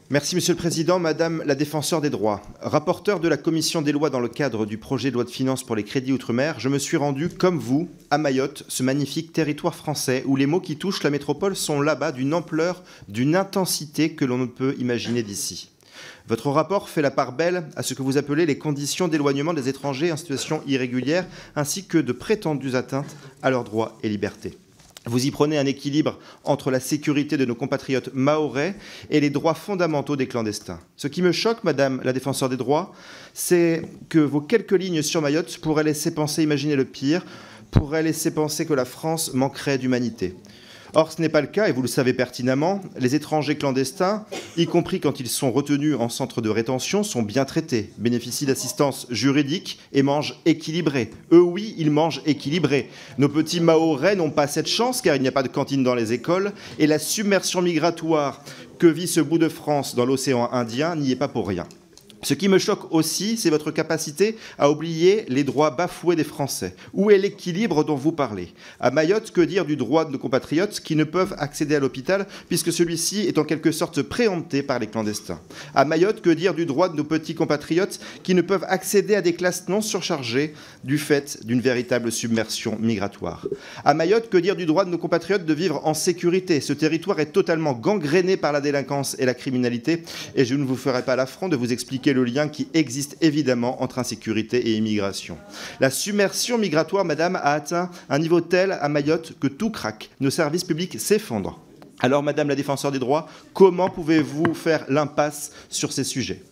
Merci Monsieur le Président, Madame la Défenseure des droits. Rapporteur de la Commission des lois dans le cadre du projet de loi de finances pour les crédits outre-mer, je me suis rendu, comme vous, à Mayotte, ce magnifique territoire français où les maux qui touchent la métropole sont là-bas d'une ampleur, d'une intensité que l'on ne peut imaginer d'ici. Votre rapport fait la part belle à ce que vous appelez les conditions d'éloignement des étrangers en situation irrégulière, ainsi que de prétendues atteintes à leurs droits et libertés. Vous y prenez un équilibre entre la sécurité de nos compatriotes mahorais et les droits fondamentaux des clandestins. Ce qui me choque, Madame la Défenseure des droits, c'est que vos quelques lignes sur Mayotte pourraient laisser penser, imaginer le pire, pourraient laisser penser que la France manquerait d'humanité. Or, ce n'est pas le cas, et vous le savez pertinemment, les étrangers clandestins, y compris quand ils sont retenus en centre de rétention, sont bien traités, bénéficient d'assistance juridique et mangent équilibré. Eux, oui, ils mangent équilibré. Nos petits Mahorais n'ont pas cette chance, car il n'y a pas de cantine dans les écoles, et la submersion migratoire que vit ce bout de France dans l'océan Indien n'y est pas pour rien. Ce qui me choque aussi, c'est votre capacité à oublier les droits bafoués des Français. Où est l'équilibre dont vous parlez? À Mayotte, que dire du droit de nos compatriotes qui ne peuvent accéder à l'hôpital puisque celui-ci est en quelque sorte préempté par les clandestins? À Mayotte, que dire du droit de nos petits compatriotes qui ne peuvent accéder à des classes non surchargées du fait d'une véritable submersion migratoire? À Mayotte, que dire du droit de nos compatriotes de vivre en sécurité? Ce territoire est totalement gangréné par la délinquance et la criminalité et je ne vous ferai pas l'affront de vous expliquer le lien qui existe évidemment entre insécurité et immigration. La submersion migratoire, madame, a atteint un niveau tel à Mayotte que tout craque. Nos services publics s'effondrent. Alors, madame la Défenseure des droits, comment pouvez-vous faire l'impasse sur ces sujets ?